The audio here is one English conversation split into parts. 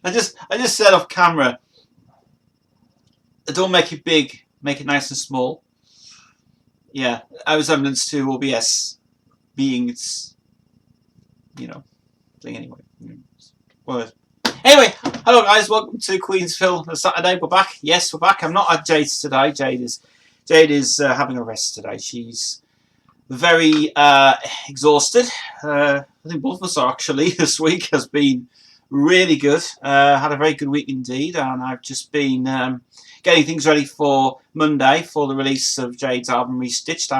I just said off camera, don't make it big, make it nice and small. Yeah, I was evidence to OBS being its, you know, thing anyway. Well, anyway, hello guys, welcome to Queensville on Saturday. We're back. Yes, we're back. I'm not at Jade's today. Jade is having a rest today. She's very exhausted. I think both of us are actually. This week has been really good. Had a very good week indeed, and I've just been getting things ready for Monday for the release of Jade's album Restitched.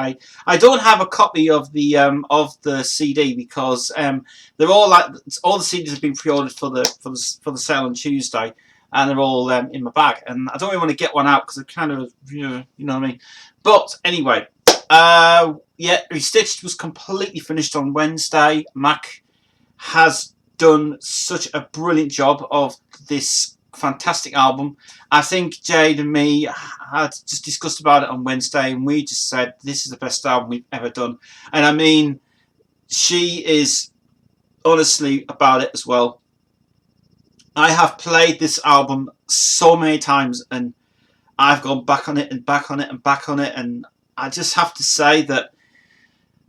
I don't have a copy of the CD because they're all all the CDs have been pre-ordered for the sale on Tuesday, and they're all in my bag. And I don't really want to get one out because it kind of, you know what I mean. But anyway, yeah, Restitched was completely finished on Wednesday. Mac has done such a brilliant job of this fantastic album. I think Jade and me had just discussed about it on Wednesday, and we just said this is the best album we've ever done. And I mean, she is honestly about it as well. I have played this album so many times, and I've gone back on it and back on it and back on it, and I just have to say that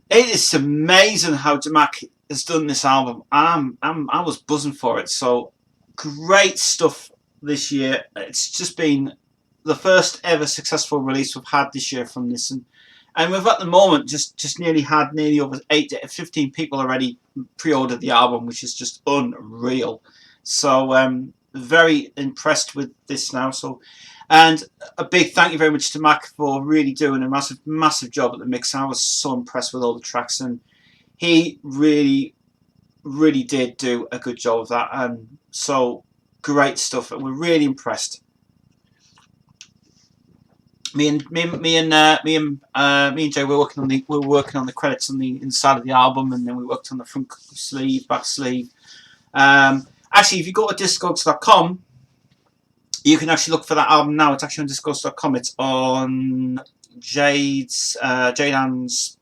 it is amazing how Mac has done this album. I was buzzing for it. So great stuff this year. It's just been the first ever successful release we've had this year from this, and we've at the moment just nearly over 15 people already pre-ordered the album, which is just unreal. So very impressed with this now. So, and a big thank you very much to Mac for really doing a massive job at the mix. I was so impressed with all the tracks, and he really did do a good job of that. And so great stuff, and we're really impressed. Me and Jay were working on the credits on the inside of the album, and then we worked on the front sleeve, back sleeve. Actually, if you go to discogs.com, you can actually look for that album now. It's actually on discogs.com. It's on Jade Ann's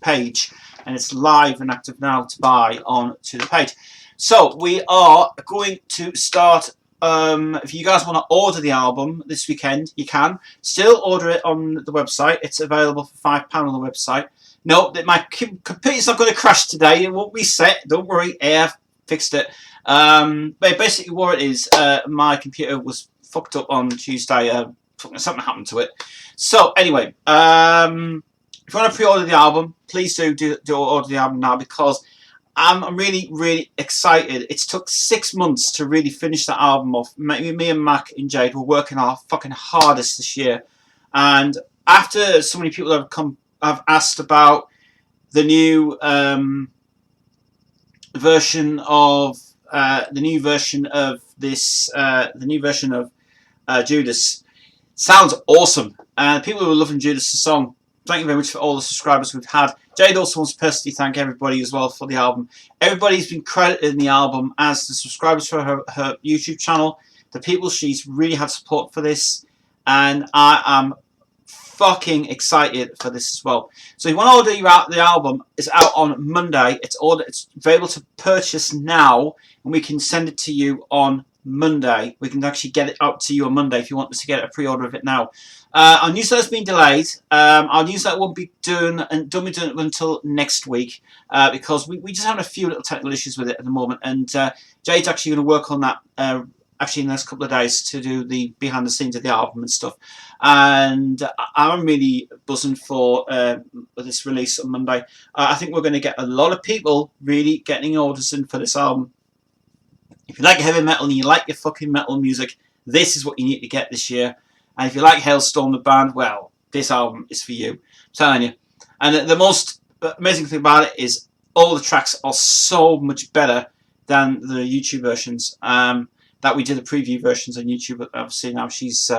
page, and it's live and active now to buy onto the page. So we are going to start. If you guys want to order the album this weekend, you can still order it on the website. It's available for £5 on the website. No, my computer's not going to crash today. It won't reset. Don't worry, I've fixed it. But basically, what it is, my computer was fucked up on Tuesday. Something happened to it. So anyway, if you want to pre-order the album, please do order the album now, because I'm really excited. It's took 6 months to really finish that album off. Me and Mac and Jade were working our fucking hardest this year, and after so many people have asked about the new version of Judas. Sounds awesome, and people who are loving Judas' song, thank you very much for all the subscribers we've had. Jade also wants to personally thank everybody as well for the album. Everybody's been credited in the album as the subscribers for her YouTube channel, the people she's really had support for this, and I am fucking excited for this as well. So if you want to order the album, it's out on Monday. It's available to purchase now, and we can send it to you on Monday. We can actually get it out to you on Monday if you want us to get a pre-order of it now. Our newsletter's been delayed. Our newsletter won't be done until next week, because we just have a few little technical issues with it at the moment, and Jade's actually going to work on that actually in the next couple of days to do the behind the scenes of the album and stuff. And I'm really buzzing for this release on Monday. I think we're going to get a lot of people really getting orders in for this album. If you like heavy metal and you like your fucking metal music, this is what you need to get this year. And if you like Hailstorm the band, well, this album is for you. I'm telling you. And the most amazing thing about it is all the tracks are so much better than the YouTube versions that we did the preview versions on YouTube. Obviously now she's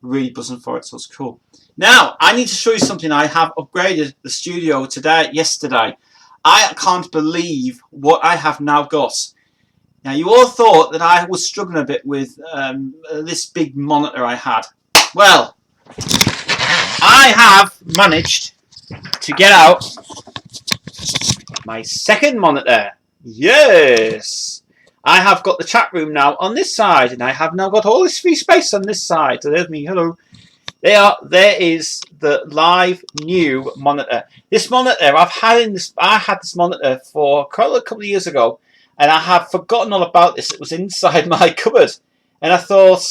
really buzzing for it, so it's cool. Now, I need to show you something. I have upgraded the studio yesterday. I can't believe what I have now got. Now, you all thought that I was struggling a bit with this big monitor I had. Well, I have managed to get out my second monitor. Yes! I have got the chat room now on this side, and I have now got all this free space on this side. So there's me. Hello. There is the live new monitor. This monitor I had this monitor for quite a couple of years ago, and I have forgotten all about this. It was inside my cupboard, and I thought,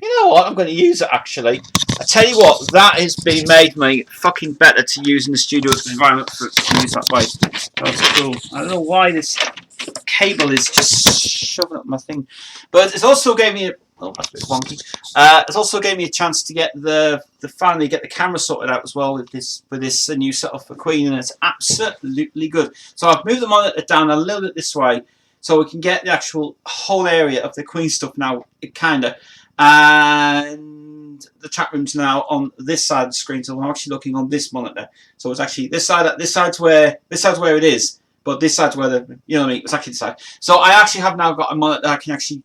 you know what, I'm going to use it actually. I tell you what, that has been made me fucking better to use in the studio environment to use that way. That's cool. I don't know why this cable is just shoving up my thing, but it's also gave me that's a bit wonky. It's also gave me a chance to get finally get the camera sorted out as well with this new setup for Queen, and it's absolutely good. So I've moved the monitor down a little bit this way so we can get the actual whole area of the Queen stuff now, kinda. And the chat room's now on this side of the screen, so I'm actually looking on this monitor. So it's actually this side's where it is, but this side's where the, you know what I mean, it's actually the side. So I actually have now got a monitor that I can actually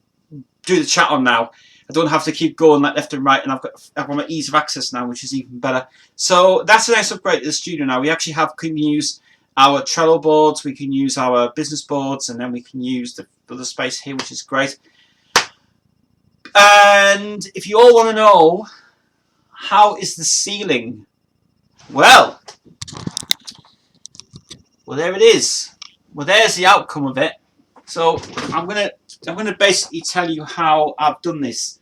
do the chat on now. I don't have to keep going like left and right, and I've got my ease of access now, which is even better. So that's a nice upgrade to the studio now. We actually can use our Trello boards, we can use our business boards, and then we can use the other space here, which is great. And if you all want to know how is the ceiling, well, there it is. Well, there's the outcome of it. So I'm gonna basically tell you how I've done this.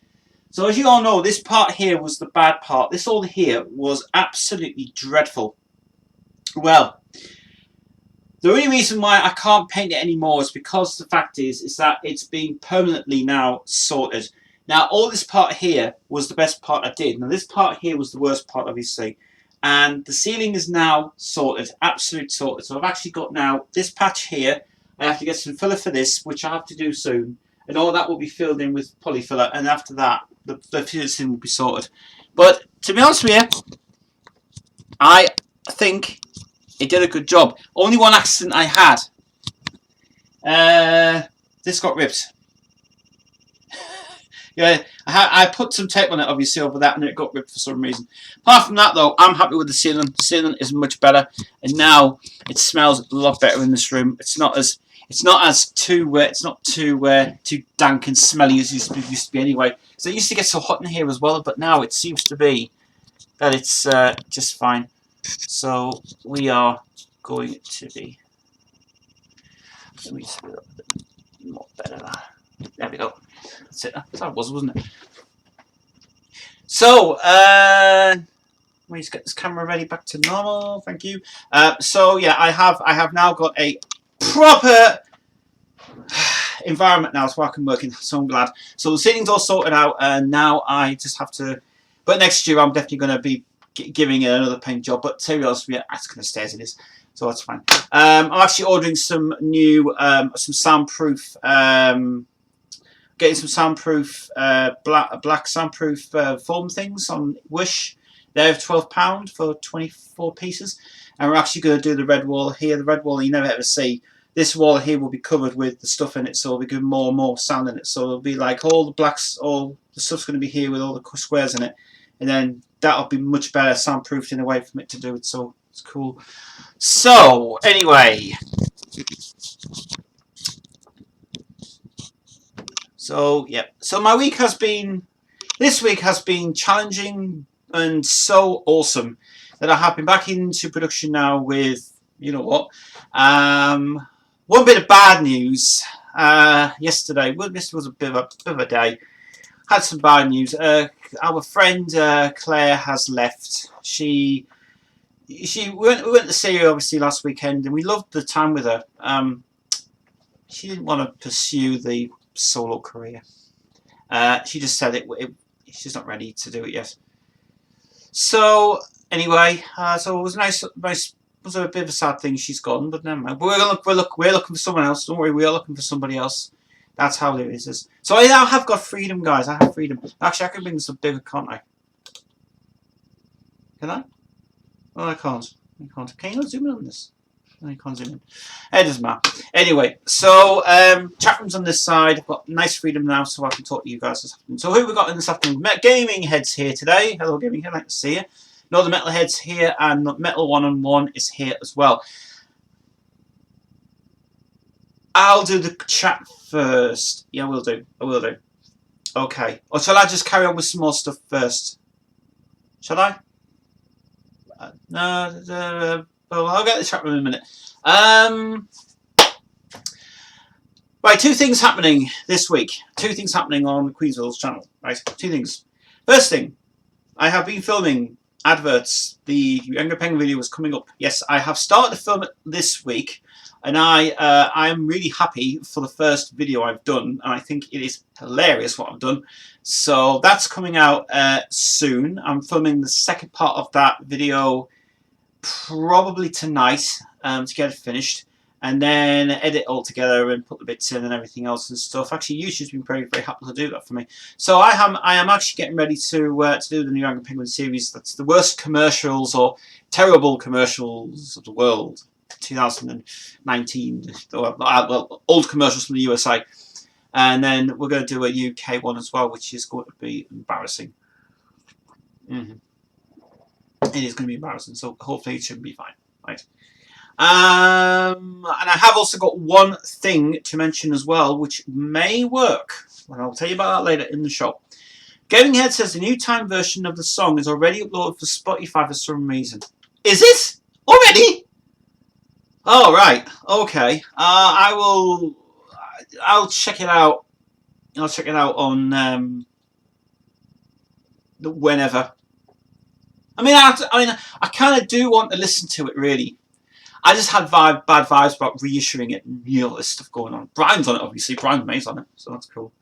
So as you all know, this part here was the bad part. This all here was absolutely dreadful. Well, the only reason why I can't paint it anymore is because the fact is that it's been permanently now sorted. Now, all this part here was the best part I did. Now, this part here was the worst part, obviously. And the ceiling is now sorted, absolute sorted. So I've actually got now this patch here. I have to get some filler for this, which I have to do soon. And all that will be filled in with polyfiller. And after that, the ceiling will be sorted. But to be honest with you, I think it did a good job. Only one accident I had. This got ripped. Yeah, I put some tape on it, obviously, over that, and it got ripped for some reason. Apart from that, though, I'm happy with the ceiling. The ceiling is much better, and now it smells a lot better in this room. It's not too dank and smelly as it used to be anyway. So it used to get so hot in here as well, but now it seems to be that it's just fine. So we are going to be. Let me just a little bit more better. There we go. That's it. That's how it was, wasn't it? So, let me just get this camera ready back to normal. Thank you. So yeah, I have now got a proper environment now, so I can work in. So I'm glad. So the ceiling's all sorted out, and now I just have to. But next year, I'm definitely going to be giving it another paint job. But to be honest with you, it's going to stay as it is. So that's fine. I'm actually ordering some new, some soundproof. Getting some soundproof, black soundproof foam things on Wish. They're £12 for 24 pieces. And we're actually going to do the red wall here. The red wall you never ever see. This wall here will be covered with the stuff in it, so we'll be giving more and more sound in it. So it'll be like all the blacks, all the stuff's going to be here with all the squares in it. And then that'll be much better soundproofed in a way for it to do it. So it's cool. So, anyway. So, yeah. So my week has been, this week has been challenging and so awesome that I have been back into production now with, you know what, one bit of bad news. Yesterday, well, this was a bit of a day. Had some bad news. Our friend Claire has left. We went to see her obviously last weekend, and we loved the time with her. She didn't want to pursue the solo career. She just said she's not ready to do it yet. So anyway, so it was nice. It was a bit of a sad thing she's gone, but never mind. But we're looking for someone else. Don't worry, we are looking for somebody else. That's how it is. So I now have got freedom, guys. I have freedom. Actually, I can bring this up bigger, can't I? Can I? Oh, I can't. Can you not zoom in on this? No, you can't zoom in. It doesn't matter. Anyway, so chat room's on this side. I've got nice freedom now, so I can talk to you guys this afternoon. So who have we got in this afternoon? Gaming Heads here today. Hello, Gaming Head. Nice to see you. No, the Metal Heads here, and Metal 1-on-1 is here as well. I'll do the chat first. Yeah, I will do. I will do. Okay. Or shall I just carry on with some more stuff first? Shall I? No. Well, I'll get the chat room in a minute. Right, 2 things happening this week. 2 things happening on Queensville's channel. Right, 2 things. First thing, I have been filming adverts. The Younger Penguin video was coming up. Yes, I have started to film it this week, and I am really happy for the first video I've done, and I think it is hilarious what I've done. So that's coming out soon. I'm filming the second part of that video probably tonight to get it finished, and then edit all together and put the bits in and everything else and stuff. Actually, YouTube's been very, very happy to do that for me. So I am actually getting ready to do the new Angry Penguin series. That's the worst commercials or terrible commercials of the world, 2019. Well, old commercials from the USA. And then we're going to do a UK one as well, which is going to be embarrassing. It is going to be embarrassing, so hopefully it should be fine. Right. And I have also got one thing to mention as well, which may work. And I'll tell you about that later in the show. Gaming Head says the new time version of the song is already uploaded for Spotify for some reason. Is it? Already? Oh, right. Okay. I'll check it out. I'll check it out on whenever. I mean, I kind of do want to listen to it, really. I just had bad vibes about reissuing it and all this stuff going on. Brian's on it, obviously. Brian May's on it, so that's cool.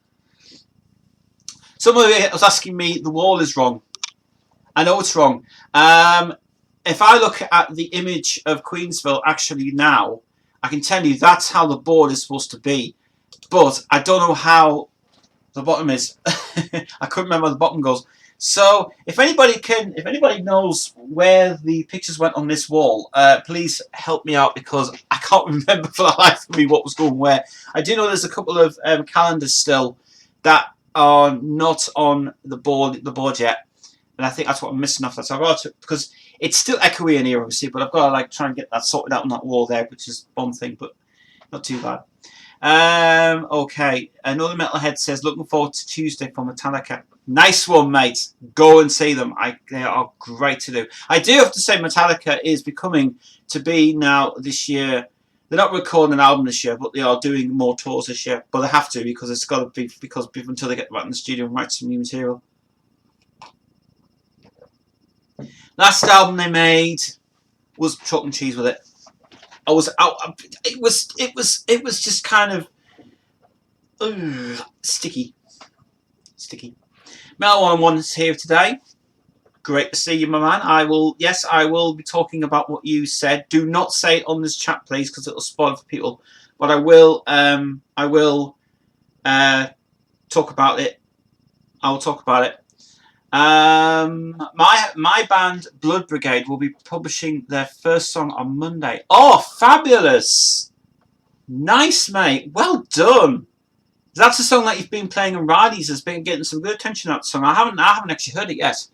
Somebody was asking me, the wall is wrong. I know it's wrong. If I look at the image of Queensville actually now, I can tell you that's how the board is supposed to be. But I don't know how the bottom is. I couldn't remember how the bottom goes. So if anybody knows where the pictures went on this wall, please help me out, because I can't remember for the life of me what was going where. I do know there's a couple of calendars still that are not on the board yet, and I think that's what I'm missing off that. So I've got to, because it's still echoey in here obviously, but I've got to like try and get that sorted out on that wall there, which is one thing, but not too bad. Okay, another Metalhead says looking forward to Tuesday for Metallica. Nice one, mate. Go and see them. They are great to do. I do have to say Metallica is becoming to be now this year. They're not recording an album this year, but they are doing more tours this year. But they have to, because it's got to be, because until they get back in the studio and write some new material. Last album they made was Chalk and Cheese with it. It was just kind of sticky. Mel 101 is here today. Great to see you, my man. I will be talking about what you said. Do not say it on this chat, please, because it'll spoil for people. But I will talk about it. I will talk about it. My band Blood Brigade will be publishing their first song on Monday. Oh, fabulous! Nice, mate. Well done. That's a song that you've been playing in Riley's. Has been getting some good attention. That song. I haven't actually heard it yet.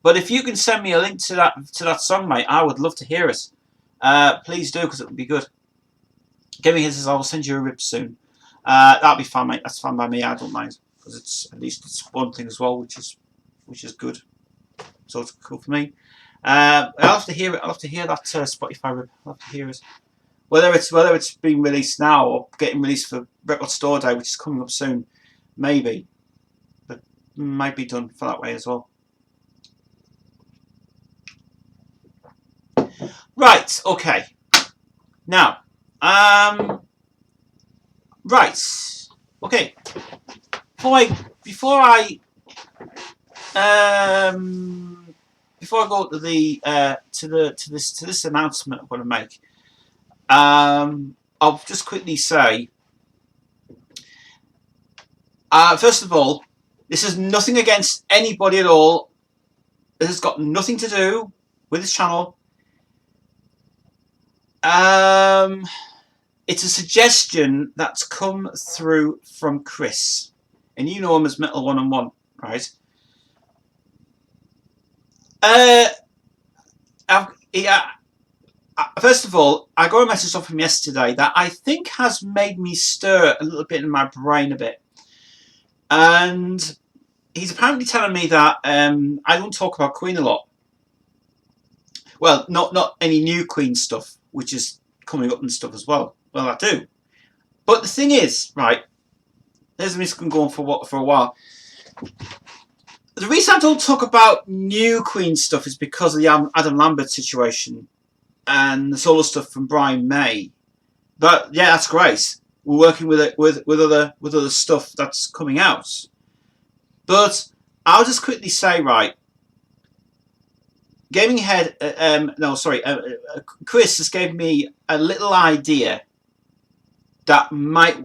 But if you can send me a link to that song, mate, I would love to hear it. Please do, because it would be good. Give me his. I will send you a rib soon. That'll be fine, mate. That's fine by me. I don't mind, because it's at least it's one thing as well, which is good. So it's cool for me. I'll have to hear it. I'll have to hear that Spotify rib. I'll have to hear it. Whether it's being released now or getting released for Record Store Day, which is coming up soon, maybe, but might be done for that way as well. Right. Okay. Now, right. Okay. Before I go to this announcement I'm going to make. I'll just quickly say, first of all, this is nothing against anybody at all. This has got nothing to do with this channel. It's a suggestion that's come through from Chris, and you know him as Metal 101, right? first of all, I got a message off him yesterday that I think has made me stir a little bit in my brain a bit. And he's apparently telling me that I don't talk about Queen a lot. Well, not any new Queen stuff, which is coming up and stuff as well. Well, I do. But the thing is, right, there's this been going for a while. The reason I don't talk about new Queen stuff is because of the Adam Lambert situation and the solo stuff from Brian May. But yeah, that's great. We're working with other stuff that's coming out. But I'll just quickly say, right, Gaming Head, Chris has gave me a little idea that might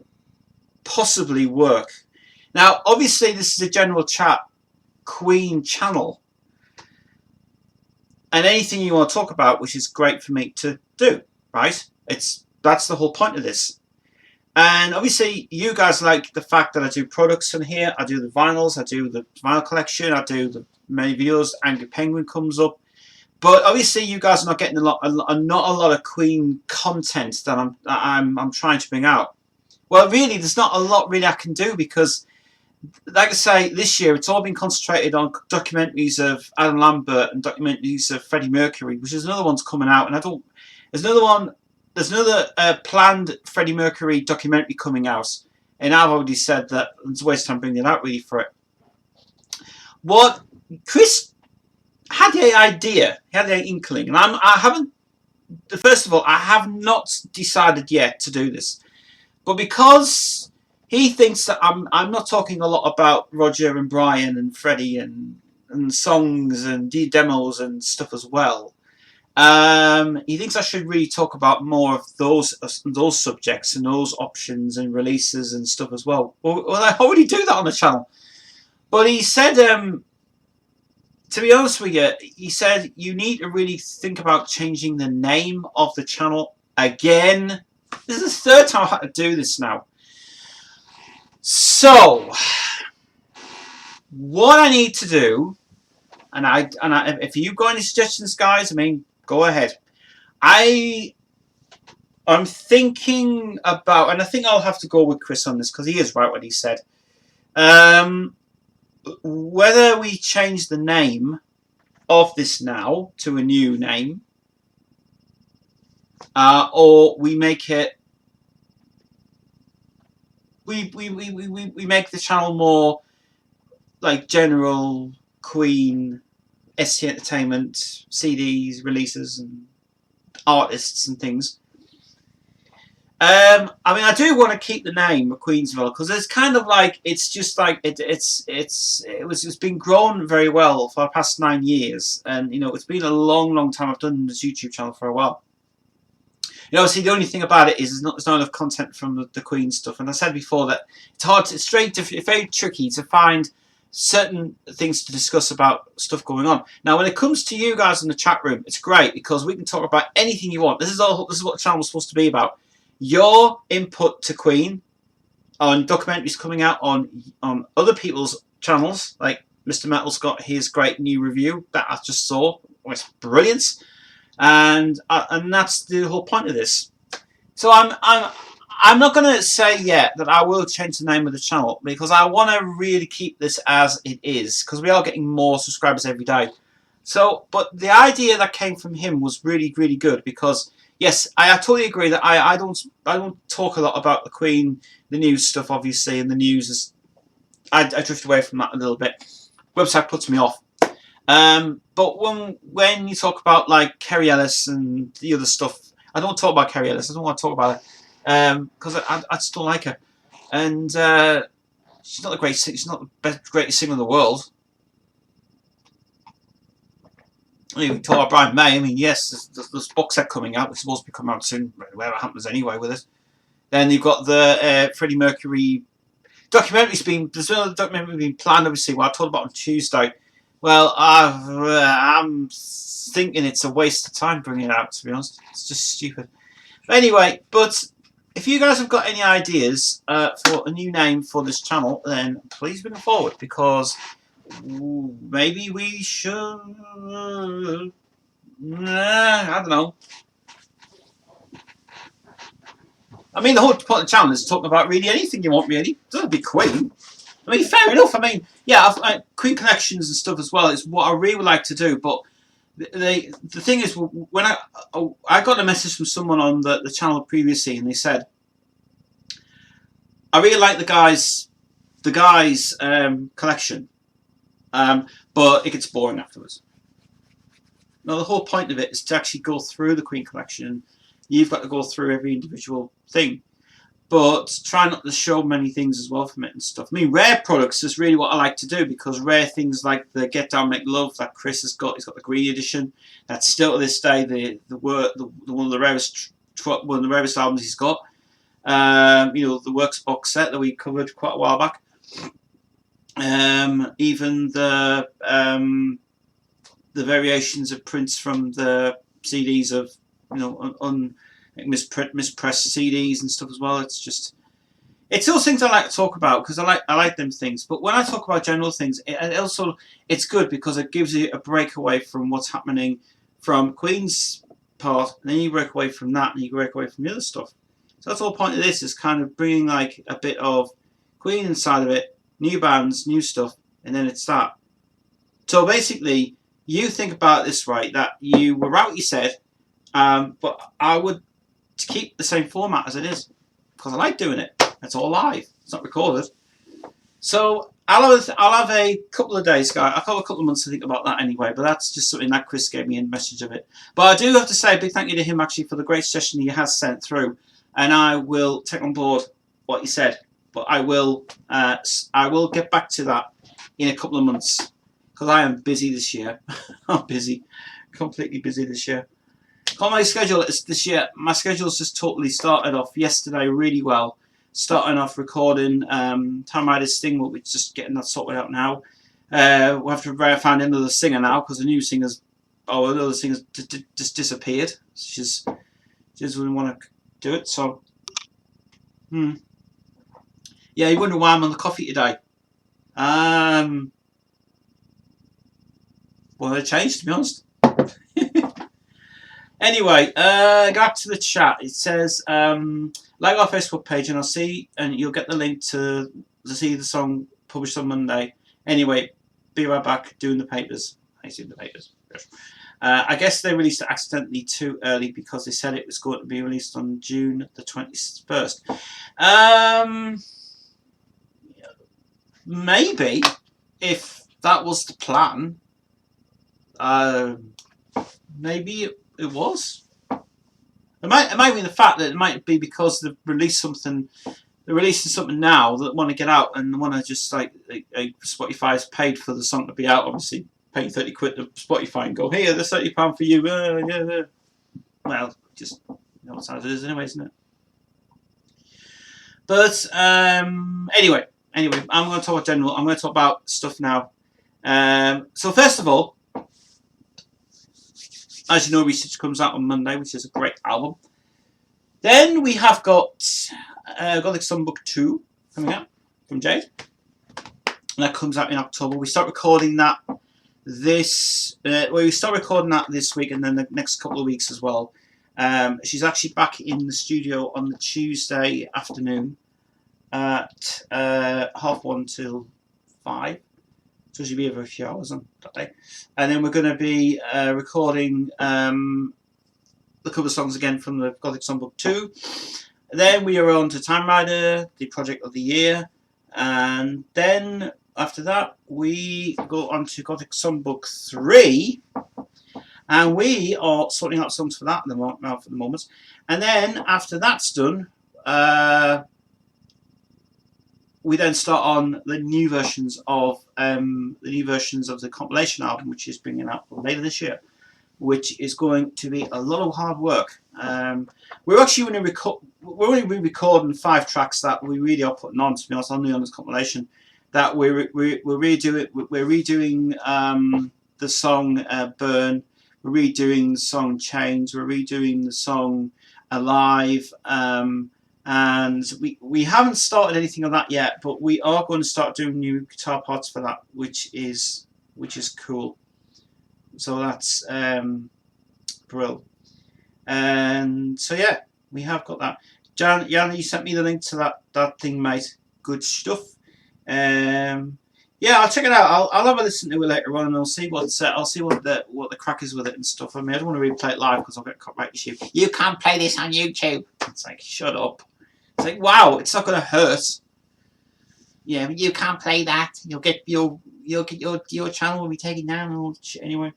possibly work. Now, obviously, this is a general chat Queen channel, and anything you want to talk about, which is great for me to do, right? That's the whole point of this. And obviously, you guys like the fact that I do products in here. I do the vinyls, I do the vinyl collection, I do the many videos. Angry Penguin comes up, but obviously, you guys are not getting not a lot of Queen content that I'm trying to bring out. Well, really, there's not a lot really I can do because, like I say, this year it's all been concentrated on documentaries of Adam Lambert and documentaries of Freddie Mercury, which is another one's coming out, and there's another planned Freddie Mercury documentary coming out, and I've already said that it's a waste of time bringing it out really for it. What Chris had the idea, he had the inkling, and I haven't. First of all, I have not decided yet to do this, but because he thinks that I'm not talking a lot about Roger and Brian and Freddie and songs and demos and stuff as well. He thinks I should really talk about more of those subjects and those options and releases and stuff as well. Well, I already do that on the channel. But he said, to be honest with you, he said you need to really think about changing the name of the channel again. This is the third time I've had to do this now. So, what I need to do, and if you've got any suggestions, guys, I mean, go ahead. I'm thinking about, and I think I'll have to go with Chris on this because he is right what he said. Whether we change the name of this now to a new name, or we make it, we make the channel more like general Queen, ST Entertainment, CDs, releases, and artists and things. I mean, I do want to keep the name of Queensville because it's kind of like it's just like it's been grown very well for the past 9 years, and you know it's been a long time. I've done this YouTube channel for a while. You know, see, the only thing about it is there's not enough content from the Queen stuff, and I said before that it's very tricky to find certain things to discuss about stuff going on. Now, when it comes to you guys in the chat room, it's great because we can talk about anything you want. This is what the channel is supposed to be about. Your input to Queen on documentaries coming out on other people's channels, like Mr. Metal's got his great new review that I just saw. It's brilliant, and that's the whole point of this. So I'm not going to say yet that I will change the name of the channel because I want to really keep this as it is because we are getting more subscribers every day. So, but the idea that came from him was really good because yes, I totally agree that I don't talk a lot about the Queen, the news stuff obviously, and the news is I drift away from that a little bit. Website puts me off. But when you talk about like Kerry Ellis and the other stuff, I don't talk about Kerry Ellis. I don't want to talk about it. Because I just don't like her, and she's not she's not the greatest singer in the world. I mean, we talk about Brian May. I mean, yes, there's box set coming out. It's supposed to be coming out soon. Whatever happens anyway with it. Then you've got the Freddie Mercury documentary's been. There's another documentary being planned. Obviously, what I told about on Tuesday. Well, I'm thinking it's a waste of time bringing it out. To be honest, it's just stupid. But anyway, if you guys have got any ideas for a new name for this channel, then please bring it forward because maybe we should. I don't know. I mean, the whole point of the channel is talking about really anything you want, really. It doesn't have to be Queen. I mean, fair enough. I mean, yeah, Queen collections and stuff as well is what I really like to do. But the thing is, when I got a message from someone on the channel previously, and they said, I really like the guys collection, but it gets boring afterwards. Now, the whole point of it is to actually go through the Queen collection. You've got to go through every individual thing, but try not to show many things as well from it and stuff. I mean, rare products is really what I like to do, because rare things like the Get Down Make Love that Chris has got, he's got the green edition. That's still to this day the one of the rarest albums he's got. You know, the Works box set that we covered quite a while back. Even the variations of prints from the CDs of, you know, mispressed CDs and stuff as well. It's those things I like to talk about, because I like them things. But when I talk about general things, it's good because it gives you a breakaway from what's happening from Queen's part, and then you break away from that, and you break away from the other stuff. So that's the whole point of this, is kind of bringing like a bit of Queen inside of it, new bands, new stuff, and then it's that. So basically, you think about it this way, that you were right what you said, but I would keep the same format as it is, because I like doing it. It's all live. It's not recorded. So I'll have a couple of days, guys. I'll have a couple of months to think about that anyway, but that's just something that Chris gave me a message of it. But I do have to say a big thank you to him, actually, for the great suggestion he has sent through, and I will take on board what he said. But I will get back to that in a couple of months, because I am busy this year. I'm busy, completely busy this year. On my schedule this year, my schedule's just totally started off yesterday really well. Starting off recording Tue NIghts thing, we're just getting that sorted out now. We'll have to find another singer now, because the new singer's, another singer's just disappeared. She just wouldn't want to do it, so. Yeah, you wonder why I'm on the coffee today. Well, it changed, to be honest. Anyway, go back to the chat. It says, like our Facebook page, and you'll get the link to see the song published on Monday. Anyway, be right back, doing the papers. I see the papers. I guess they released it accidentally too early, because they said it was going to be released on June the 21st. Maybe, if that was the plan, maybe it was. It might be the fact that it might be because they've released something. They're releasing something now that want to get out, and want to just like Spotify has paid for the song to be out. Obviously, paying 30 quid to Spotify and go, here, there's £30 for you. Yeah. Well, just that's how it is anyway, isn't it? But anyway, I'm going to talk about general. I'm going to talk about stuff now. So first of all, as you know, Restage comes out on Monday, which is a great album. Then we have got Gothic Songbook 2 coming out from Jade. And that comes out in October. We start recording that this week, and then the next couple of weeks as well. She's actually back in the studio on the Tuesday afternoon at 1:30 till 5. So she'll be here for a few hours on that day. And then we're going to be recording the cover songs again from the Gothic Songbook 2. Then we are on to Time Rider, the project of the year. And then after that, we go on to Gothic Songbook 3. And we are sorting out songs for that now for the moment. And then after that's done, we then start on the new versions of the compilation album, which is bringing out later this year, which is going to be a lot of hard work. We're actually going to we're only re-recording 5 tracks that we really are putting on, to be honest, only on this compilation. That we're redoing the song Burn, we're redoing the song Change, we're redoing the song Alive. And we haven't started anything on that yet, but we are going to start doing new guitar parts for that, which is cool. So that's brilliant. And so yeah, we have got that. Jan, you sent me the link to that thing, mate. Good stuff. Yeah, I'll check it out. I'll have a listen to it later on, and I'll see what the crack is with it and stuff. I mean, I don't want to replay it live because I'll get copyright issue. You can't play this on YouTube. It's like, shut up. It's like, wow, it's not going to hurt. Yeah, you can't play that. You'll get your channel will be taken down and all shit anyway.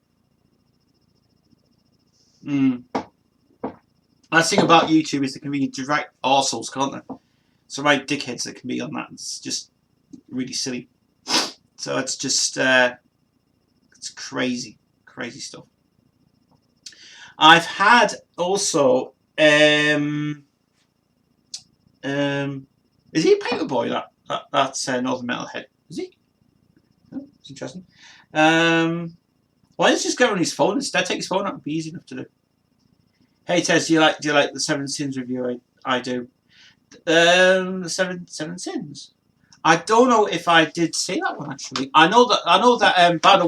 Last thing about YouTube is they can be direct arseholes, can't they? So right dickheads that can be on that. It's just really silly. So it's just it's crazy stuff. I've had also is he a paperboy that's Northern Metalhead? Is he? Oh, it's interesting. Why does he just go on his phone instead? Take his phone out, it'd be easy enough to do. Hey Tez, do you like the Seven Sins review? I do. The seven sins. I don't know if I did see that one actually. I know that. By the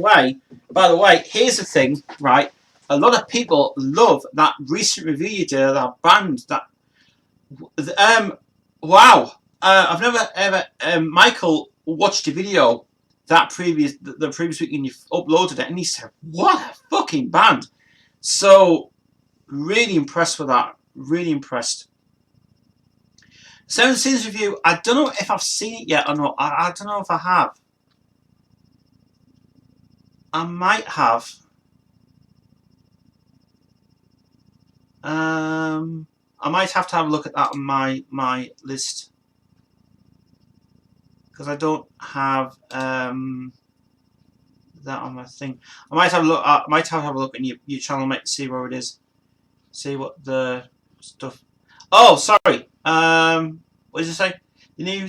way, here's the thing, right? A lot of people love that recent review you did of that band. Wow. I've never ever. Michael watched a video the previous week and you uploaded it, and he said, "What a fucking band!" So really impressed with that. Really impressed. Seven Sins review. I don't know if I've seen it yet or not. I don't know if I have. I might have. I might have to have a look at that on my list because I don't have that on my thing. I might have a look. I might have a look in your channel, mate, to see where it is. See what the stuff. Oh, sorry. What did you say? The new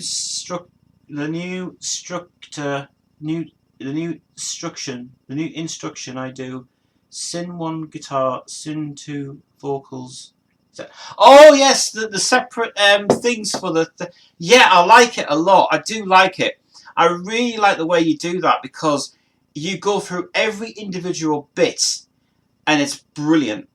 instruction I do. Sin 1 guitar, Sin 2 vocals. Oh yes, the separate things for the yeah, I like it a lot. I do like it. I really like the way you do that because you go through every individual bit and it's brilliant.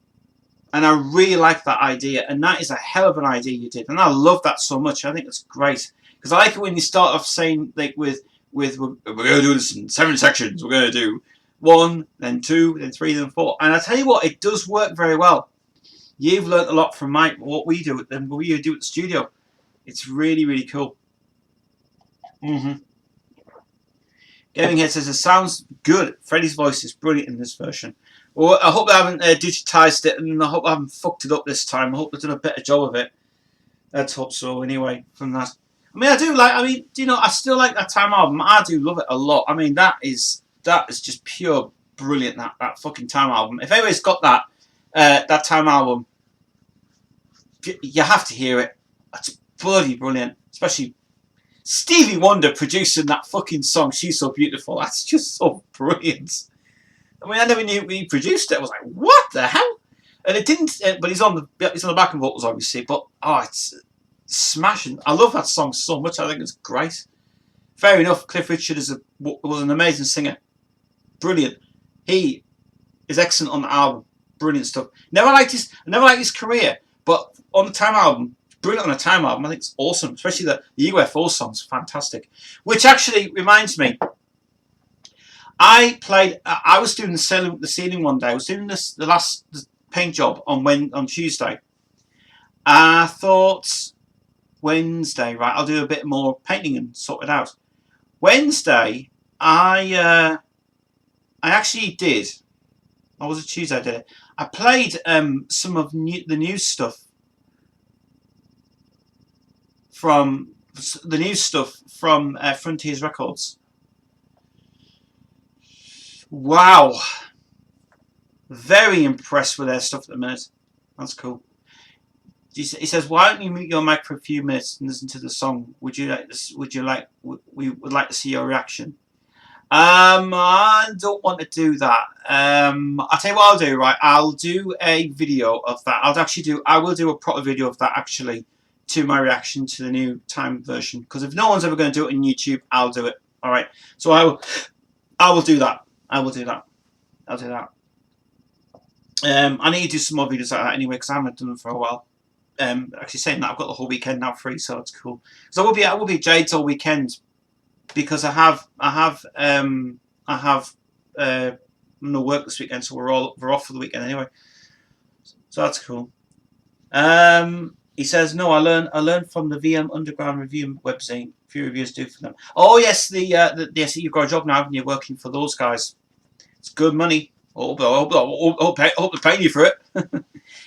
And I really like that idea, and that is a hell of an idea you did, and I love that so much. I think it's great because I like it when you start off saying like with we're going to do this in 7 sections. We're going to do 1, then 2, then 3, then 4, and I tell you what, it does work very well. You've learnt a lot from what we do and what we do at the studio. It's really cool. Gaming Head says it sounds good. Freddie's voice is brilliant in this version. Well, I hope I haven't digitized it, and I hope I haven't fucked it up this time. I hope they've done a better job of it. Let's hope so. Anyway, from that, I mean, I do like. I mean, you know, I still like that Time album. I do love it a lot. I mean, that is just pure brilliant. That fucking Time album. If anybody's got that Time album, you have to hear it. It's bloody brilliant, especially Stevie Wonder producing that fucking song. She's So Beautiful. That's just so brilliant. I mean, I never knew he produced it. I was like, what the hell? And it didn't. But he's on the backing vocals, obviously. But it's smashing. I love that song so much. I think it's great. Fair enough. Cliff Richard was an amazing singer. Brilliant. He is excellent on the album. Brilliant stuff. Never liked his career, but on the Time album, brilliant on a Time album. I think it's awesome, especially the UFO song's fantastic. Which actually reminds me. I was doing the ceiling one day. I was doing the paint job on Tuesday. I thought Wednesday, right? I'll do a bit more painting and sort it out. Wednesday, I actually did. Or was it Tuesday? I did it. I played some of the new stuff from Frontiers Records. Wow. Very impressed with their stuff at the minute. That's cool. He says, "Why don't you mute your mic for a few minutes and listen to the song? We would like to see your reaction." I don't want to do that. I'll tell you what I'll do. Right, I'll do a video of that. I will do a proper video of that actually to my reaction to the new Time version. Because if no one's ever going to do it on YouTube, I'll do it. All right. So I will do that. I'll do that. I need to do some more videos like that anyway because I haven't done them for a while. actually saying that I've got the whole weekend now free, so it's cool. So I will be at Jade's all weekend because I have no work this weekend, so we're off for the weekend anyway. So that's cool. He says no. I learned from the VM Underground review website. Few reviewers do for them. Oh yes, yes, you've got a job now, haven't you? Working for those guys. It's good money. Hope they're paying you for it.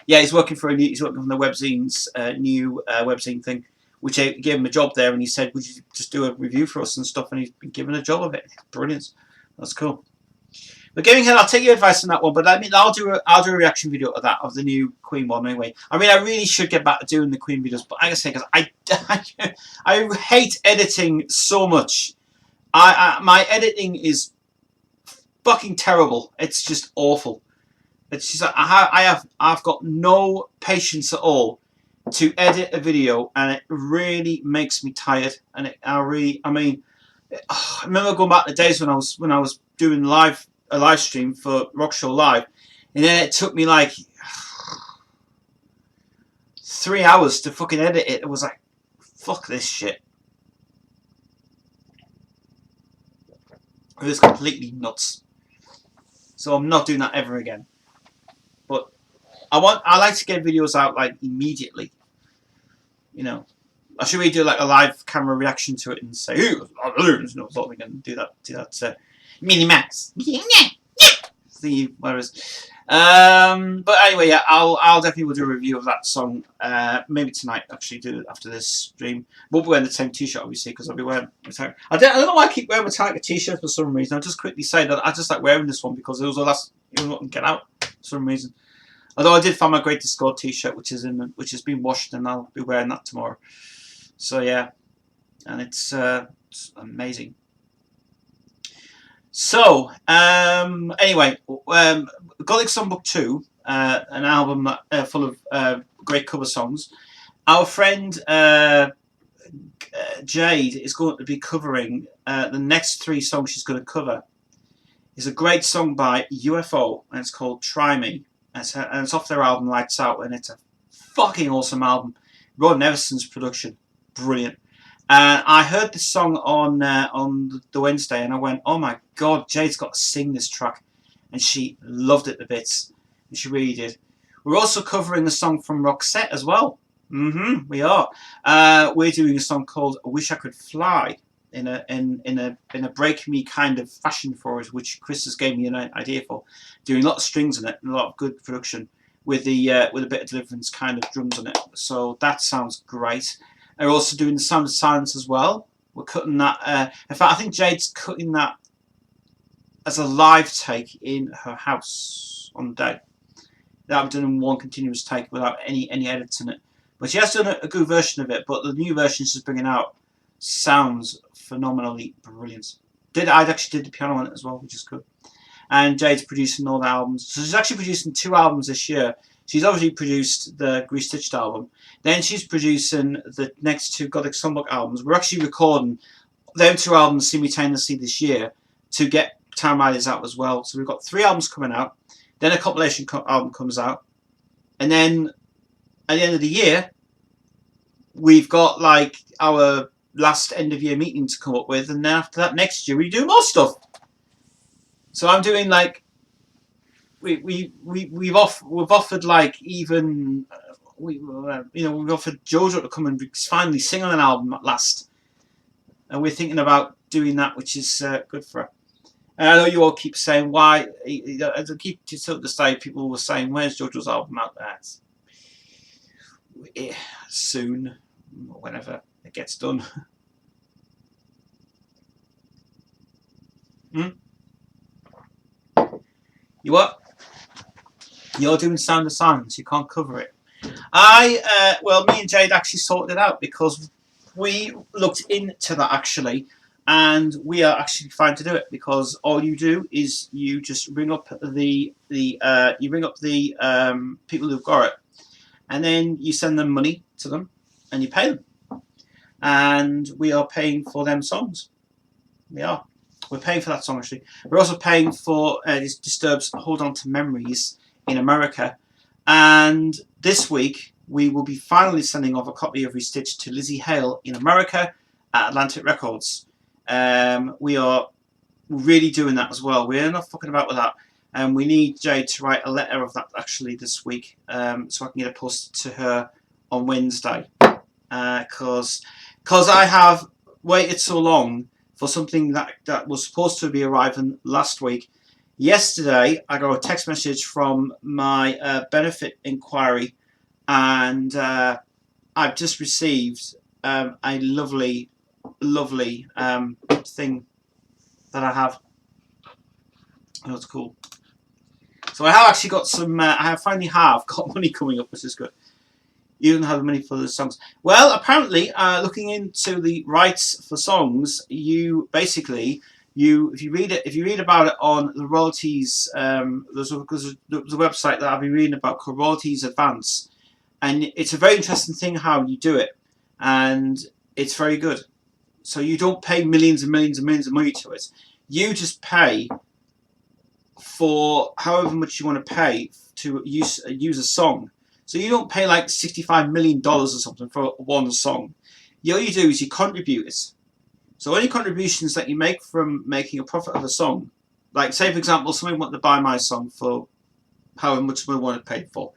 Yeah, he's working on the webzine's new webzine thing, which I gave him a job there, and he said, "Would you just do a review for us and stuff?" And he's been given a job of it. Brilliant. That's cool. But Gaming Head, I'll take your advice on that one. But I mean, I'll do a reaction video of the new Queen one anyway. I mean, I really should get back to doing the Queen videos, but I gotta say, because I hate editing so much. My editing is fucking terrible. It's just awful. It's just I've got no patience at all to edit a video, and it really makes me tired. And I remember going back to the days when I was doing a live stream for Rock Show Live, and then it took me like 3 hours to fucking edit it. It was like, fuck this shit. It was completely nuts. So I'm not doing that ever again. But I like to get videos out like immediately. You know, I should really do like a live camera reaction to it and say, "Ooh, no, thought we can do that." Mini Max. See, whereas, but anyway, yeah, I'll definitely will do a review of that song. Maybe tonight. Actually, do it after this stream. We'll be wearing the same T-shirt, obviously, because I'll be wearing Metallica. I don't know why I keep wearing Metallica T-shirts for some reason. I'll just quickly say that I just like wearing this one because it was the last one get out for some reason. Although I did find my Great Discord T-shirt, which has been washed, and I'll be wearing that tomorrow. So yeah, and it's amazing. So anyway, Gothic Songbook 2, an album full of great cover songs. Our friend Jade is going to be covering the next 3 songs she's going to cover. It's a great song by UFO, and it's called Try Me. And it's off their album Lights Out, and it's a fucking awesome album. Ron Neverson's production, brilliant. And I heard this song on the Wednesday, and I went, "Oh my god, Jade's got to sing this track," and she loved it to bits, and she really did. We're also covering a song from Roxette as well. We are. We're doing a song called "I Wish I Could Fly" in a break me kind of fashion for it, which Chris has gave me an idea for. Doing a lot of strings in it and a lot of good production with a bit of Deliverance kind of drums on it. So that sounds great. We're also doing the Sound of Silence as well. We're cutting that. In fact, I think Jade's cutting that as a live take in her house on the day. That I've done in one continuous take without any edits in it. But she has done a good version of it. But the new version she's bringing out sounds phenomenally brilliant. I actually did the piano on it as well, which is good. And Jade's producing all the albums. So she's actually producing 2 albums this year. She's obviously produced the Grease Stitched album. Then she's producing the next 2 Gothic Songbook albums. We're actually recording them 2 albums simultaneously this year to get Time Riders out as well. So we've got 3 albums coming out. Then a compilation album comes out. And then at the end of the year, we've got like our last end of year meeting to come up with. And then after that, next year, we do more stuff. So I'm doing like we've offered like even we've offered JoJo to come and finally sing on an album at last, and we're thinking about doing that, which is good for her. And I know you all keep saying why. As I keep to the stage, people were saying, "Where's JoJo's album out there?" Soon, whenever it gets done. You what? You're doing Sound of Silence. You can't cover it. Well, me and Jade actually sorted it out because we looked into that actually, and we are actually fine to do it because all you do is you just ring up the people who've got it, and then you send them money to them, and you pay them, and we are paying for them songs. We are. We're paying for that song actually. We're also paying for Disturbed's "Hold On to Memories" in America, and this week we will be finally sending off a copy of Restage to Lizzie Hale in America at Atlantic Records. We are really doing that as well. We're not fucking about with that. And we need Jade to write a letter of that actually this week, so I can get it posted to her on Wednesday. Because I have waited so long for something that was supposed to be arriving last week. Yesterday, I got a text message from my benefit inquiry, and I've just received a lovely thing that I have. Oh, it's cool. So I have actually got some. I finally have got money coming up, which is good. You don't have the money for the songs. Well, apparently, looking into the rights for songs, you basically if you read about it on the royalties, there's a website that I've been reading about called Royalties Advance, and it's a very interesting thing how you do it, and it's very good. So you don't pay millions and millions and millions of money to it. You just pay for however much you want to pay to use a song. So you don't pay like $65 million or something for one song. All you do is you contribute it. So any contributions that you make from making a profit of a song, like say for example, somebody wanted to buy my song for however much we want to pay for.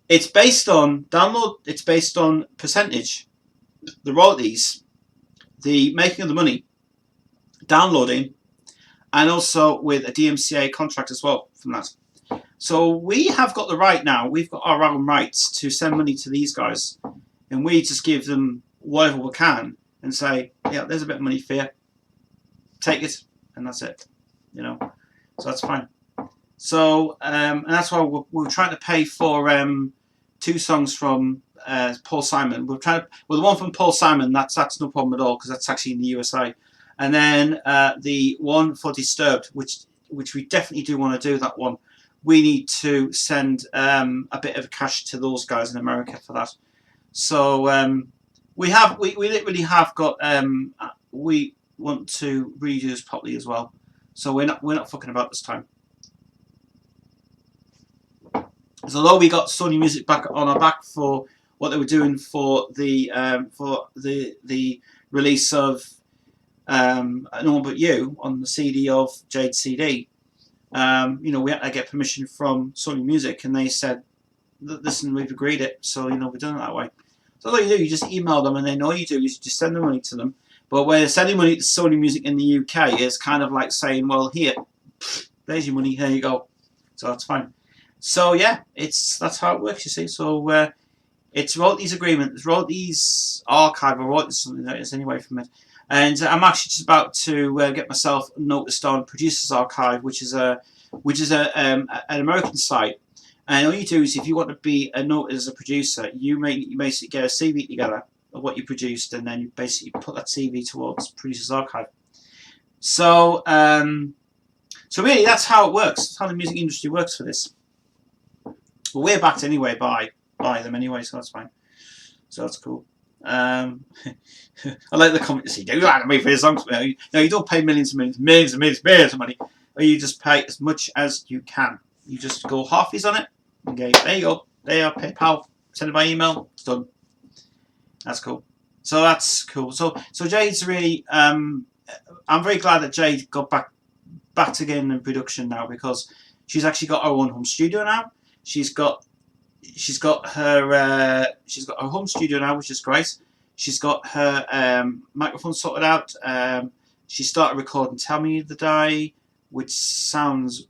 It's based on download. It's based on percentage, the royalties, the making of the money, downloading, and also with a DMCA contract as well from that. So we have got the right now. We've got our own rights to send money to these guys, and we just give them whatever we can and say, yeah, there's a bit of money for you. Take it, and that's it. So that's fine. So and that's why we're trying to pay for 2 songs from Paul Simon. We're trying to, well, the one from Paul Simon, that's no problem at all because that's actually in the USA. And then the one for Disturbed, which we definitely do want to do that one. We need to send a bit of cash to those guys in America for that. So we literally have got we want to redo this properly as well. So we're not fucking about this time. So although we got Sony Music back on our back for what they were doing for the release of No One But You on the CD of Jade CD, we had to get permission from Sony Music, and they said, listen, we've agreed it, so we're doing it that way. So all you do, you just email them, and then all you do is you just send the money to them. But when they're sending money to Sony Music in the UK, it's kind of like saying, well, here, there's your money, here you go. So that's fine. So yeah, that's how it works, you see. So it's royalties agreement, it's royalties archive, or royalties something like this anyway from it. And I'm actually just about to get myself noticed on Producers Archive, which is an American site. And all you do is, if you want to be noted as a producer, you basically get a CV together of what you produced, and then you basically put that CV towards Producers Archive. So, so really, that's how it works. That's how the music industry works for this. Well, we're backed anyway by them anyway, so that's fine. So that's cool. I like the comment to see, you like me for your songs. No, you don't pay millions and millions of money, or you just pay as much as you can. You just go halfies on it. Okay, there you go. There you are, PayPal. Send it by email. It's done. That's cool. So that's cool. So Jade's really. I'm very glad that Jade got back again in production now, because she's actually got her own home studio now. She's got her home studio now, which is great. She's got her microphone sorted out. She started recording "Tell Me the Day," which sounds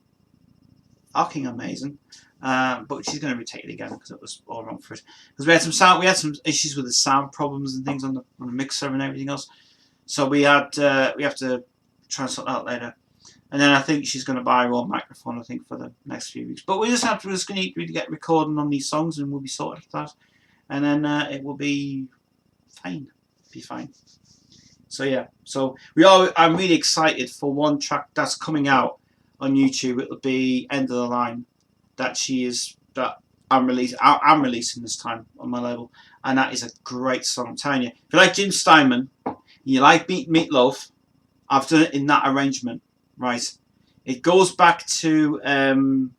fucking amazing. But she's going to retake it again because it was all wrong for it. Because we had some issues with the sound problems and things on the mixer and everything else. So we have to try and sort that out later. And then I think she's going to buy her own microphone, I think, for the next few weeks. But we're just going to get recording on these songs, and we'll be sorted for that. And then it will be fine. Be fine. So yeah. So I'm really excited for one track that's coming out on YouTube. It'll be End of the Line. That I'm releasing this time on my label, and that is a great song. I'm telling you. If you like Jim Steinman, you like Meatloaf, I've done it in that arrangement. Right, it goes back to an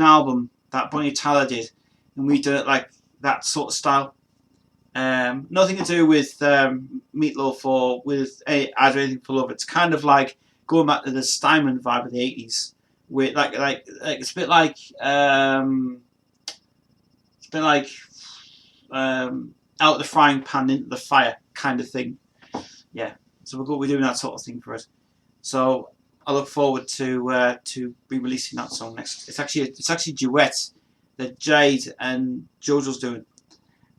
album that Bonnie Tyler did, and we did it like that sort of style. Nothing to do with Meatloaf or with As Anything for Love. It's kind of like going back to the Steinman vibe of the 80s. With like it's a bit like out of the frying pan into the fire kind of thing. Yeah, so we're doing that sort of thing for us. So I look forward to be releasing that song next. It's actually a duet that Jade and JoJo's doing,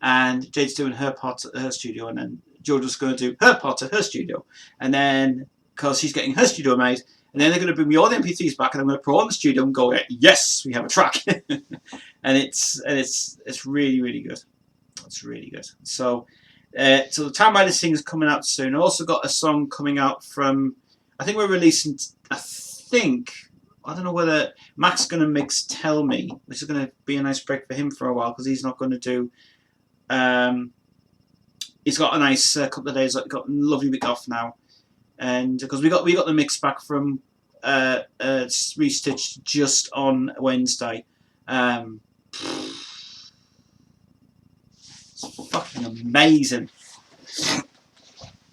and Jade's doing her part at her studio, and then JoJo's going to do her part at her studio, and then because she's getting her studio made, and then they're going to bring me all the MP3s back, and I'm going to put on the studio and go, yes, we have a track, and it's really good. It's really good. So the Time Riders thing is coming out soon. I also got a song coming out from, I think we're releasing, I don't know whether Mac's going to mix Tell Me, which is going to be a nice break for him for a while, because he's not going to do, he's got a nice couple of days, got a lovely week off now, and because we got the mix back from Restage just on Wednesday. It's fucking amazing.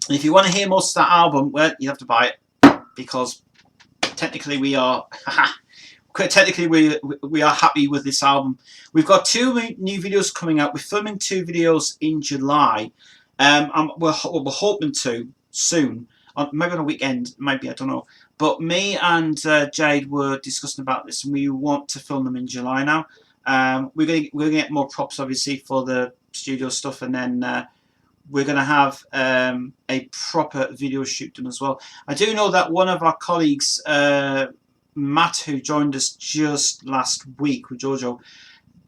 And if you want to hear most of that album, well, you have to buy it, because technically we are happy with this album. We've got 2 new videos coming out. We're filming 2 videos in July. We're hoping to soon, maybe on a weekend, maybe, I don't know. But me and Jade were discussing about this, and we want to film them in July now. We're gonna get more props, obviously, for the studio stuff, and then we're going to have a proper video shoot done as well. I do know that one of our colleagues, Matt, who joined us just last week with JoJo,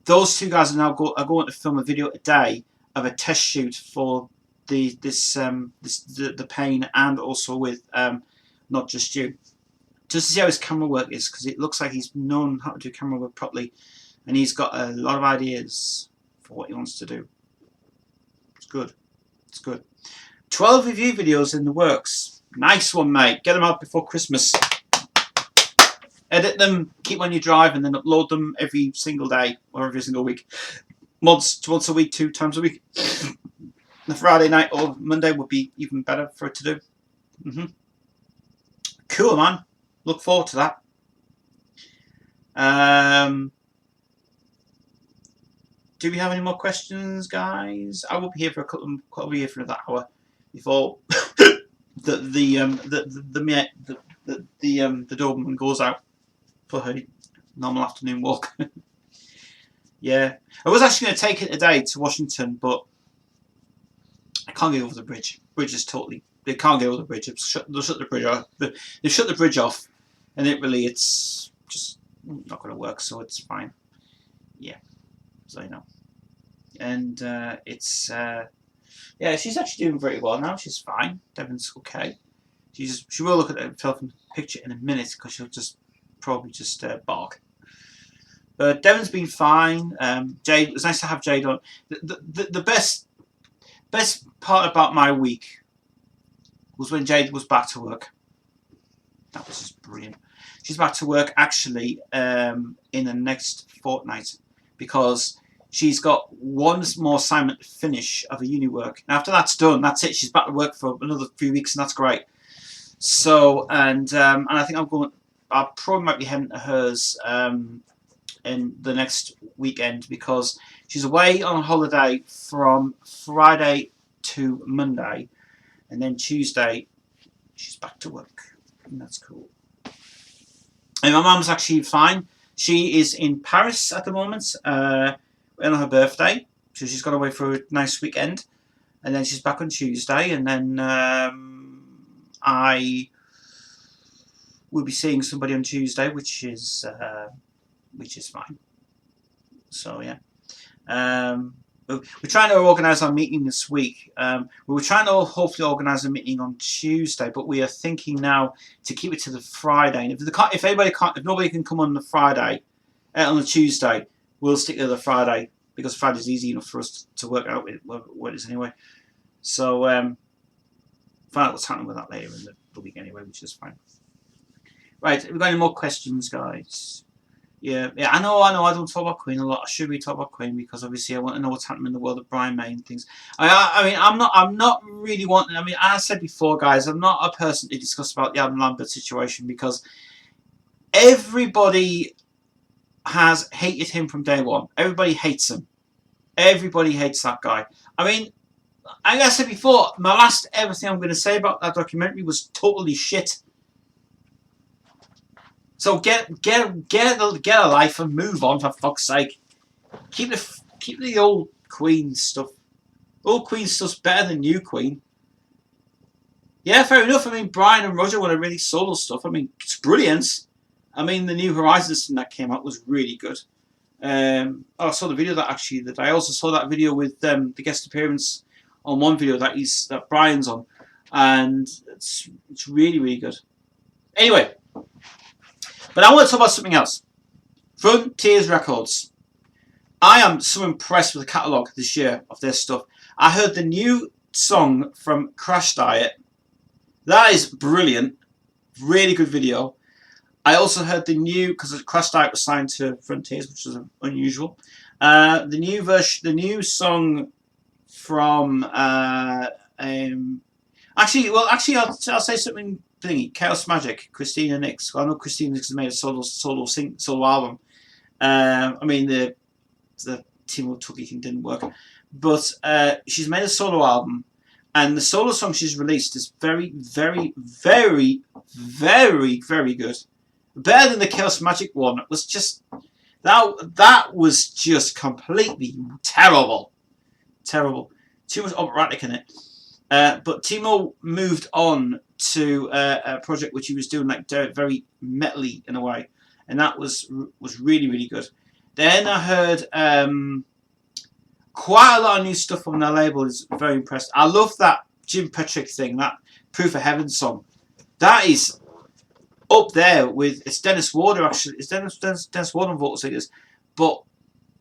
those 2 guys are now going to film a video a day of a test shoot for the Pain, and also with Not Just You, just to see how his camera work is, because it looks like he's known how to do camera work properly, and he's got a lot of ideas for what he wants to do. It's good. It's good. 12 review videos in the works. Nice one, mate. Get them out before Christmas. Edit them, keep on your drive, and then upload them every single day or every single week. Once a week, 2 times a week. The Friday night or Monday would be even better for it to do. Cool, man. Look forward to that. Do we have any more questions, guys? I will be here for I'll be here for another hour before the Doberman goes out for her normal afternoon walk. Yeah, I was actually going to take it today to Washington, but I can't get over the bridge. Bridge is totally. They can't get over the bridge. They'll shut the bridge off. They shut the bridge off, and it's just not going to work. So it's fine. Yeah. So you know, and yeah, she's actually doing very well now. She's fine. Devon's okay. She will look at herself in the picture in a minute, because she'll probably just bark. But Devon's been fine. Jade, it was nice to have Jade on. The best part about my week was when Jade was back to work. That was just brilliant. She's back to work actually in the next fortnight, because she's got one more assignment to finish of her uni work. And after that's done, that's it. She's back to work for another few weeks, and that's great. So, and I think I probably might be heading to hers in the next weekend, because she's away on holiday from Friday to Monday, and then Tuesday she's back to work, and that's cool. And my mum's actually fine. She is in Paris at the moment on her birthday, so she's gone away for a nice weekend, and then she's back on Tuesday, and then I will be seeing somebody on Tuesday, which is fine. So yeah, we're trying to organise our meeting this week. We were trying to hopefully organise a meeting on Tuesday, but we are thinking now to keep it to the Friday. And if nobody can come on the Friday, on the Tuesday, we'll stick to the Friday, because Friday's easy enough for us to work out what it is anyway. So find out what's happening with that later in the week anyway, which is fine. Right, have we got any more questions, guys? Yeah, I know. I don't talk about Queen a lot. I should be talking about Queen because obviously I want to know what's happening in the world of Brian May and things. I mean, I'm not really wanting. I mean, as I said before, guys, I'm not a person to discuss about the Adam Lambert situation because everybody has hated him from day one. Everybody hates him. Everybody hates that guy. I mean, like I said before, my last ever thing I'm going to say about that documentary was totally shit. So get a life and move on, for fuck's sake. Keep the old Queen stuff. Old Queen stuff's better than new Queen. Yeah, fair enough. I mean, Brian and Roger want to really solo stuff. I mean, it's brilliant. I mean, the New Horizons thing that came out was really good. I saw the video that I also saw that video with the guest appearance on one video that Brian's on, and it's really, really good. Anyway, but I want to talk about something else. Frontiers Records. I am so impressed with the catalogue this year of their stuff. I heard the new song from Crash Diet. That is brilliant. Really good video. I also heard the new, because Crash Diet was signed to Frontiers, which is unusual. The new song from actually, I'll say something thingy. Chaos Magic, Christina Nix. Well, I know Christina Nix has made a solo album. I mean the Timo Tucky thing didn't work, but she's made a solo album, and the solo song she's released is very, very, very, very, very good. Better than the Chaos Magic one. It was just that was just completely terrible. Too much operatic in it. But Timo moved on to a project which he was doing like very metally in a way, and that was really, really good. Then I heard quite a lot of new stuff from their label. Is very impressed. I love that Jim Petrick thing, that Proof of Heaven song. That is up there with, it's Dennis Warder actually. It's Dennis Warder vocal singers, but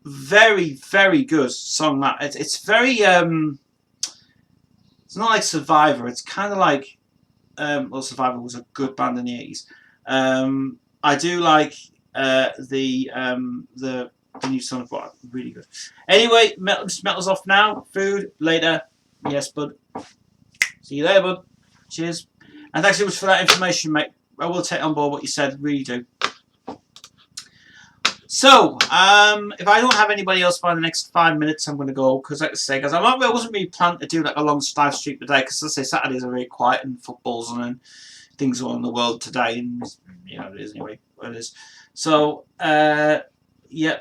very, very good song. That it's very it's not like Survivor. It's kind of like well, Survivor was a good band in the 80s. I do like the new song, but really good. Anyway, metal's off now. Food later. Yes, bud. See you there, bud. Cheers. And thanks so much for that information, mate. I will take on board what you said. Really do. So, if I don't have anybody else by the next 5 minutes, I'm going to go, because like I say, guys, I wasn't really planning to do like a long live stream today, because as I say, Saturdays are very quiet and football's on and things on in the world today, and you know it is anyway. What it is. So, yeah.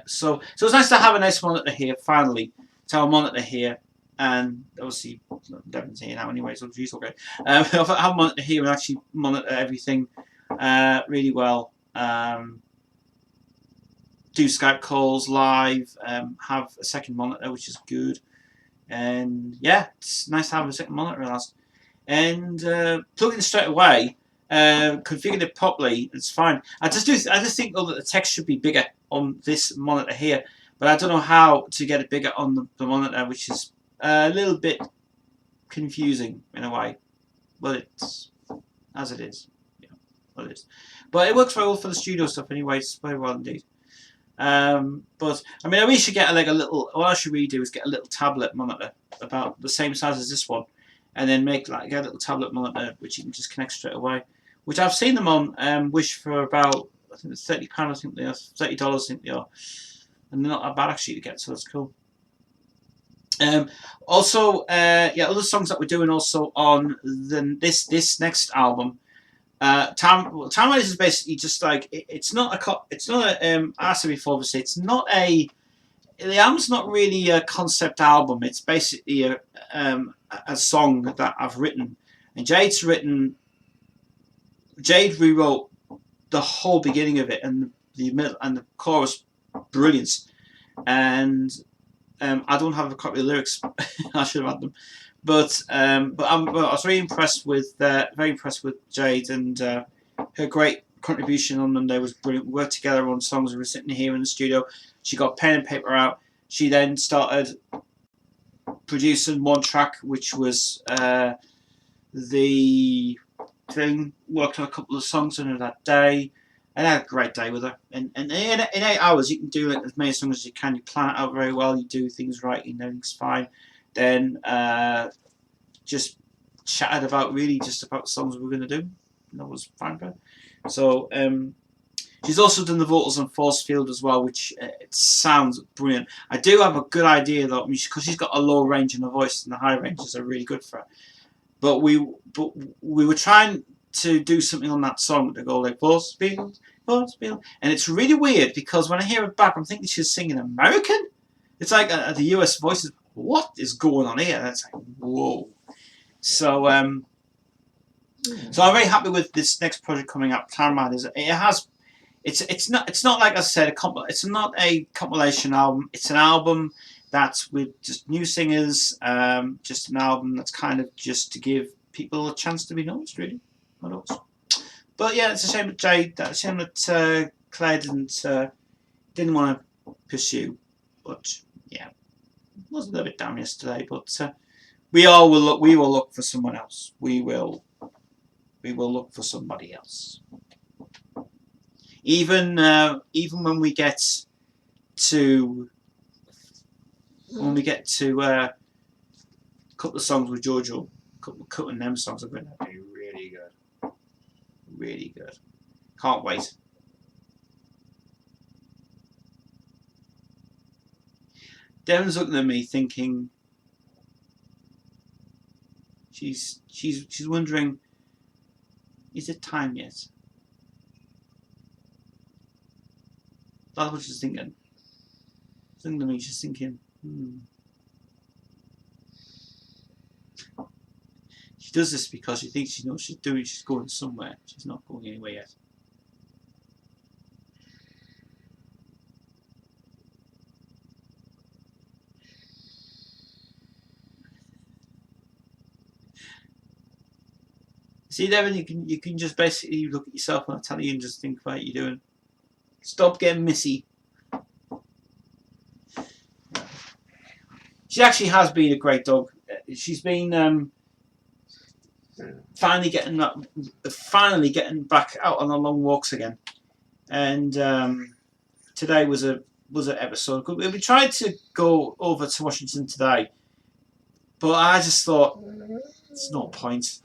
So it's nice to have a nice monitor here finally. To have a monitor here, and obviously Devon's here now anyway, so she's okay. I have a monitor here and actually monitor everything really well. Do Skype calls live, have a second monitor, which is good, and yeah, it's nice to have a second monitor at last. And plug it straight away, configured it properly, it's fine. I just think though that the text should be bigger on this monitor here, but I don't know how to get it bigger on the monitor, which is a little bit confusing in a way. Well, it's as it is, yeah, well it is. But it works very well for the studio stuff anyway. It's very well indeed. But I mean, I really should get like a little. What I should really do is get a little tablet monitor about the same size as this one, and then make like a little tablet monitor which you can just connect straight away. Which I've seen them on Wish for about, I think it's £30. I think they are $30. I think they are, and they're not that bad actually to get. So that's cool. Also, yeah, other songs that we're doing also on this next album. Time Riders is basically just like it's not a I said before, obviously it's not the album's not really a concept album. It's basically a song that I've written, and Jade rewrote the whole beginning of it and the middle and the chorus, brilliance. And I don't have a copy of the lyrics. I should have had them. But I was very impressed with Jade, and her great contribution on Monday was brilliant. We worked together on songs. We were sitting here in the studio. She got pen and paper out. She then started producing one track, which was the thing. Worked on a couple of songs on her that day. And I had a great day with her. And in 8 hours, you can do as many songs as you can. You plan it out very well. You do things right. You know, everything's fine. Then just chatted about really just about the songs we were going to do. And that was fine for her. So she's also done the vocals on Force Field as well, which it sounds brilliant. I do have a good idea though, because she's got a low range in her voice, and the high ranges are really good for her. But we were trying to do something on that song to go like Force Field, and it's really weird because when I hear it back, I'm thinking she's singing American. It's like the US voices. What is going on here? That's like whoa. So so I'm very happy with this next project coming up. Taramad is it's not like I said it's not a compilation album. It's an album that's with just new singers. Just an album that's kind of just to give people a chance to be noticed, really. What else? But yeah, it's a shame that Jade, it's a shame that Claire didn't want to pursue. But yeah, it was a little bit down yesterday. But we will look for someone else. We will look for somebody else. Even when we get to a couple of songs with JoJo, a couple of them songs are going to be really good. Really good. Can't wait. Devon's looking at me thinking she's wondering, is it time yet? That's what she's thinking. She's looking at me, she's thinking, She does this because she thinks she knows she's going somewhere. She's not going anywhere yet. See, Devon, you can just basically look at yourself on the telly and just think about what you're doing. Stop getting Missy. She actually has been a great dog. She's been finally getting back out on the long walks again. And today was an episode. We tried to go over to Washington today, but I just thought it's no point.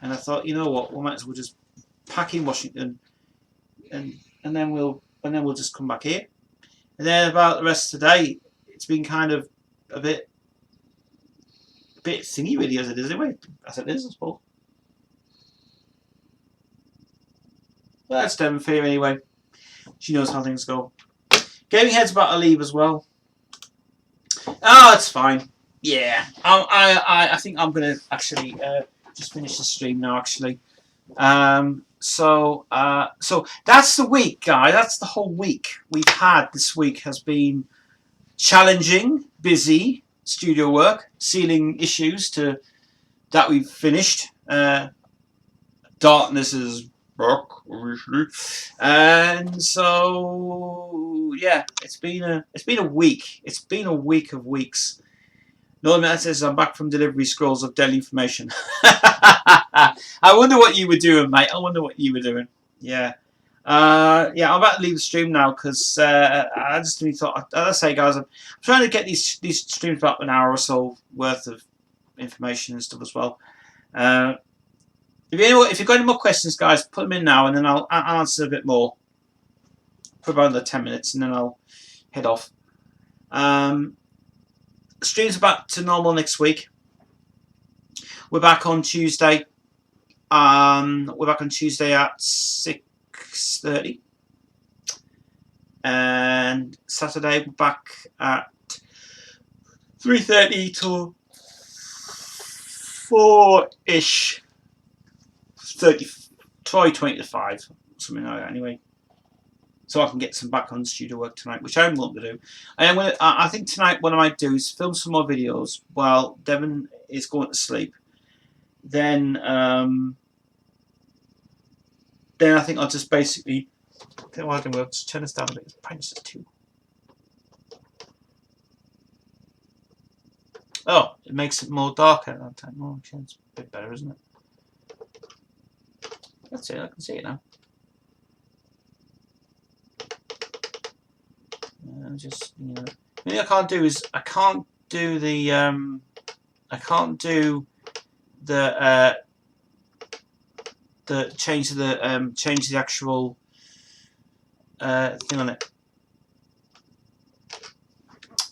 And I thought, you know what, we might as well just pack in Washington, and then we'll just come back here. And then about the rest of today, it's been kind of a bit thingy really as it is anyway. As it is, I suppose. But that's Devon for you anyway. She knows how things go. Gaming Head's about to leave as well. Oh, it's fine. Yeah, I think I'm gonna actually just finish the stream now. Actually, so that's the week, guys. That's the whole week we've had. This week has been challenging, busy studio work, ceiling issues that we've finished. Darkness is back, and so yeah, it's been a week. It's been a week of weeks. No man says I'm back from delivery scrolls of deadly information. I wonder what you were doing, mate. I wonder what you were doing. Yeah. Yeah, I'm about to leave the stream now because I just really thought, as I say, guys, I'm trying to get these streams about an hour or so worth of information and stuff as well. If you've got any more questions, guys, put them in now, and then I'll answer a bit more for about another 10 minutes, and then I'll head off. Stream's back to normal next week. We're back on Tuesday. We're back on Tuesday at 6:30, and Saturday we're back at 3:30 to 4-ish. 20 to 5, something like that. Anyway, so I can get some back on studio work tonight, which I'm going to do. I think tonight what I might do is film some more videos while Devon is going to sleep. Then I think I'll just basically. We'll just turn this down a bit. The brightness is too. Oh, it makes it more darker at that time. Oh, it's a bit better, isn't it? That's it. I can see it now. I'm just, you know, the thing I can't do is I can't do the change the actual thing on it.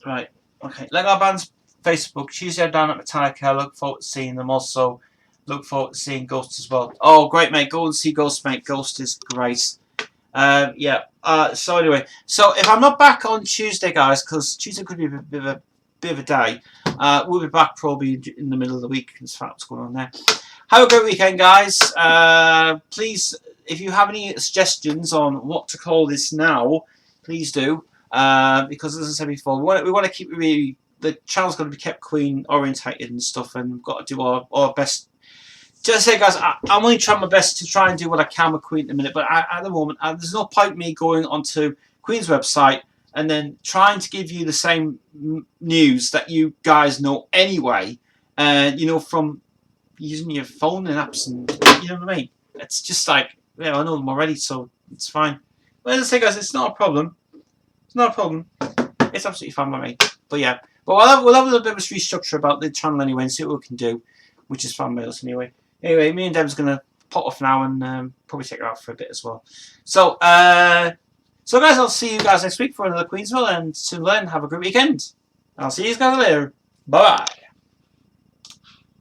Right. Okay. Lego Band's Facebook. Tuesday I'm down at Metallica. I look forward to seeing them. Also, look forward to seeing Ghost as well. Oh, great, mate. Go and see Ghost, mate. Ghost is great. Yeah. So anyway, so if I'm not back on Tuesday, guys, because Tuesday could be a bit of a day. We'll be back probably in the middle of the week. That's what's going on there. Have a great weekend, guys. Please, if you have any suggestions on what to call this now, please do. Because as I said before, we want to keep really, the channel's got to be kept Queen orientated and stuff, and we've got to do our best. Just say, guys, I'm only trying my best to try and do what I can with Queen in a minute, but at the moment, there's no point me going onto Queen's website and then trying to give you the same news that you guys know anyway, you know, from using your phone and apps, and you know what I mean. It's just like, yeah, I know them already, so it's fine. But as I say, guys, it's not a problem. It's not a problem. It's absolutely fine by me. But yeah, but we'll have a little bit of a restructure about the channel anyway and see what we can do, which is fun with us anyway. Anyway, me and Deb's going to pot off now and probably take her out for a bit as well. So, so guys, I'll see you guys next week for another Queensville, and till then, have a great weekend. I'll see you guys later. Bye-bye.